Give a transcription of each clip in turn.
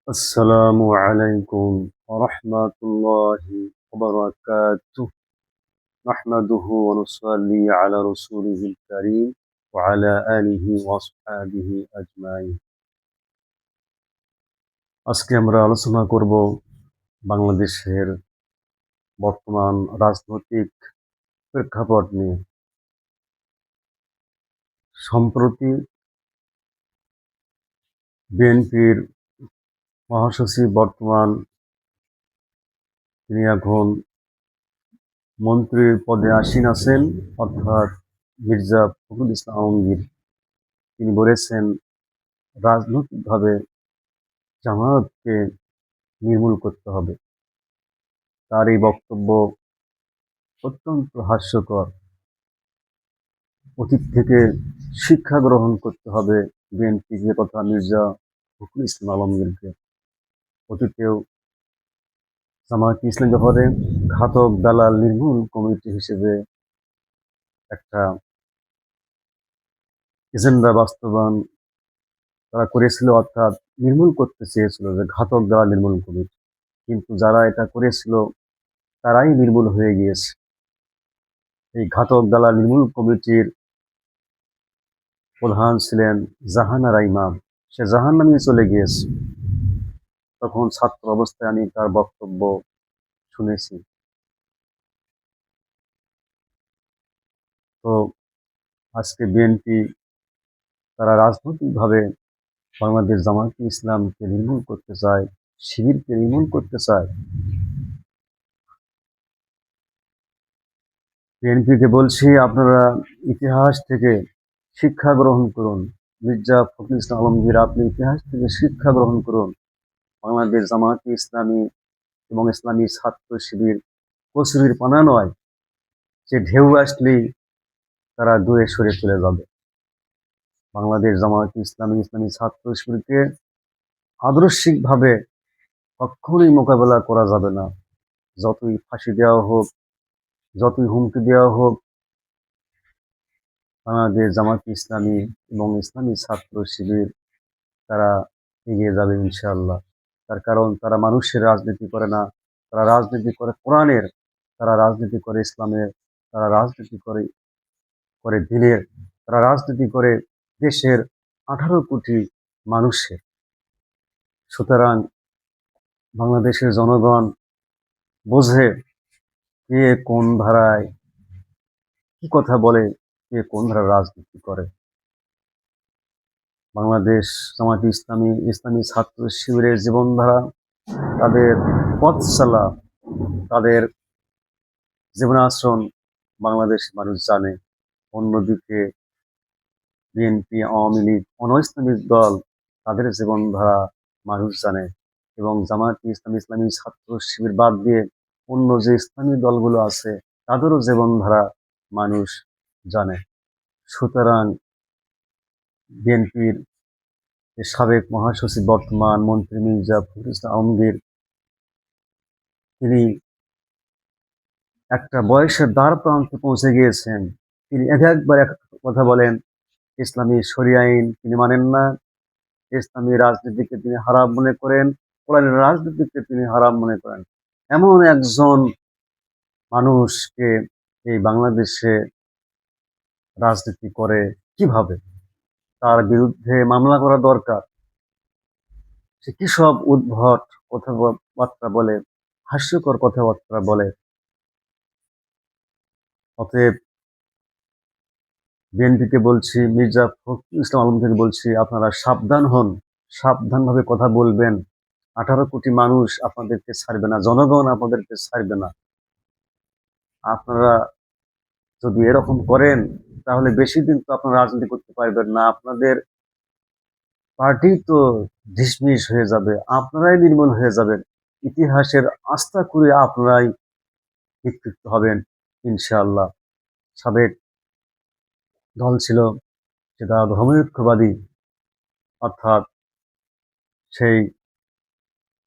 السلام عليكم ورحمة الله وبركاته. نحمده ونصلي على رسوله الكريم وعلى آله وأصحابه أجمعين. আজকে আমরা আলোচনা করব বাংলাদেশের বর্তমান রাজনৈতিক প্রেক্ষাপট নিয়ে। সম্প্রতি বিএনপির মহাসচিব বর্তমান তিনি এখন মন্ত্রীর পদে আসীন আছেন, অর্থাৎ মির্জা ফখরুল ইসলাম আলমগীর। তিনি বলেছেন রাজনৈতিকভাবে জামায়াতকে নির্মূল করতে হবে। তার এই বক্তব্য অত্যন্ত হাস্যকর। অতীত থেকে শিক্ষা গ্রহণ করতে হবে বিএনপিকে তথা মির্জা ফখরুল ইসলাম আলমগীরকে। অতীতেও জামায়াতে ইসলামী ব্যাপারে ঘাতক দালাল নির্মূল কমিটি হিসেবে একটা এজেন্ডা বাস্তবায়ন তারা করেছিল, অর্থাৎ নির্মূল করতে চেয়েছিল যে ঘাতক দালাল নির্মূল কমিটি। কিন্তু যারা এটা করেছিল তারাই নির্মূল হয়ে গিয়েছে। এই ঘাতক দালাল নির্মূল কমিটির প্রধান ছিলেন জাহানারা ইমাম। সে জাহান্নামে চলে গিয়েছে। তখন ছাত্র অবস্থায় আমি তার বক্তব্য শুনেছি। তো আজকে বিএনপি তারা রাজনৈতিকভাবে বাংলাদেশ জামায়াতে ইসলামকে নির্মূল করতে চায়, শিবিরকে নির্মূল করতে চায়। বিএনপিকে বলছি, আপনারা ইতিহাস থেকে শিক্ষা গ্রহণ করুন। মির্জা ফখরুল ইসলাম আলমগীর, আপনি ইতিহাস থেকে শিক্ষা গ্রহণ করুন। বাংলাদেশ জামায়াতে ইসলামী এবং ইসলামী ছাত্র শিবির কচুরির পানা নয়, যে ঢেউ আসলেই তারা দূরে সরে চলে যাবে। বাংলাদেশ জামায়াতে ইসলামী ইসলামী ছাত্র শিবিরকে আদর্শিকভাবে কখনোই মোকাবেলা করা যাবে না। যতই ফাঁসি দেওয়া হোক, যতই হুমকি দেওয়া হোক, বাংলাদেশ জামায়াতে ইসলামী এবং ইসলামী ছাত্র শিবির তারা এগিয়ে যাবে ইনশাআল্লাহ। তার কারণ তারা মানুষের রাজনীতি করে না, তারা রাজনীতি করে কোরআনের, তারা রাজনীতি করে ইসলামের, তারা রাজনীতি করে করে দিনের, তারা রাজনীতি করে দেশের 18 কোটি মানুষের। সুতরাং বাংলাদেশের জনগণ বোঝে কে কোন ধারায় কি কথা বলে, কে কোন ধারায় রাজনীতি করে। বাংলাদেশ জামায়াতে ইসলামী ইসলামী ছাত্র শিবিরের জীবনধারা, তাদের পথ চলা, তাদের জীবনাচরণ বাংলাদেশ মানুষ জানে। অন্যদিকে বিএনপি, আওয়ামী লীগ, অনৈসলামিক দল, তাদের জীবনধারা মানুষ জানে। এবং জামায়াতে ইসলামী ইসলামী ছাত্র শিবির বাদ দিয়ে অন্য যে ইসলামী দলগুলো আছে তাদেরও জীবনধারা মানুষ জানে। সুতরাং বিএনপির সাবেক মহাসচিব বর্তমান মন্ত্রী মির্জা ফখরুল ইসলাম আলমগীর, তিনি একটা বয়সের দ্বার প্রান্তে পৌঁছে গিয়েছেন। তিনি একবার এক কথা বলেন, ইসলামী শরিয়া আইন তিনি মানেন না, ইসলামী রাজনীতিকে তিনি হারাম মনে করেন, কোরআনের রাজনীতিকে তিনি হারাম মনে করেন। এমন একজন মানুষকে এই বাংলাদেশে রাজনীতি করে কিভাবে? তার বিরুদ্ধে মামলা করা দরকার। সে কি সব উদ্ভট কথাবার্তা বলে, হাস্যকর কথাবার্তা বলে। অতএব বিএনপিকে বলছি, মির্জা ফখরুল ইসলাম আলমগীরকে বলছি, আপনারা সাবধান হন, সাবধানভাবে কথা বলবেন। 18 কোটি মানুষ আপনাদেরকে ছাড়বে না, জনগণ আপনাদেরকে ছাড়বে না। আপনারা যদি এরকম করেন তাহলে বেশি দিন তো আপনারা রাজনীতি করতে পারবেন না। আপনাদের পার্টি তো ধিসমিস হয়ে যাবে, আপনারাই নির্মূল হয়ে যাবেন। ইতিহাসের আস্থা করে আপনারাই নেতৃত্ব হবেন ইনশাআল্লাহ। সাবেক দল ছিল সেটা ধর্মনিরপেক্ষবাদী, অর্থাৎ সেই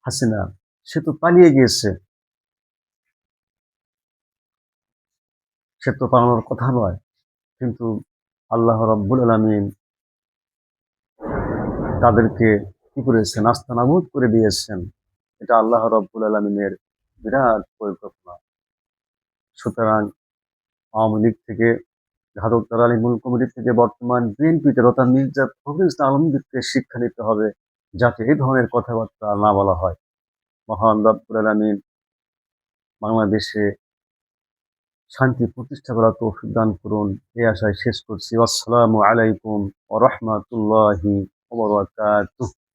হাসিনা, সে তো পালিয়ে গিয়েছে। সে তো পালানোর কথা নয়, কিন্তু আল্লাহ রাব্বুল আলামিন তাদেরকে কি করেছেন, নাস্তানাবুদ করে দিয়েছেন। এটা আল্লাহ রাব্বুল আলামিনের বিরাট পরিকল্পনা। সুতরাং আওয়ামী লীগ থেকে, ঘাতক তাড়ালি মূল কমিটি থেকে বর্তমান বিএনপিতে তথা মির্জা ফখরুল ইসলাম আলমগীরকে শিক্ষা নিতে হবে, যাতে এই ধরনের কথাবার্তা না বলা হয়। মহান রব্বুল আলামিন বাংলাদেশে শান্তি প্রতিষ্ঠা করার তৌফিক দান করুন। এই আশায় শেষ করছি। আসসালামু আলাইকুম ওয়া রাহমাতুল্লাহি ওয়া বারাকাতুহু।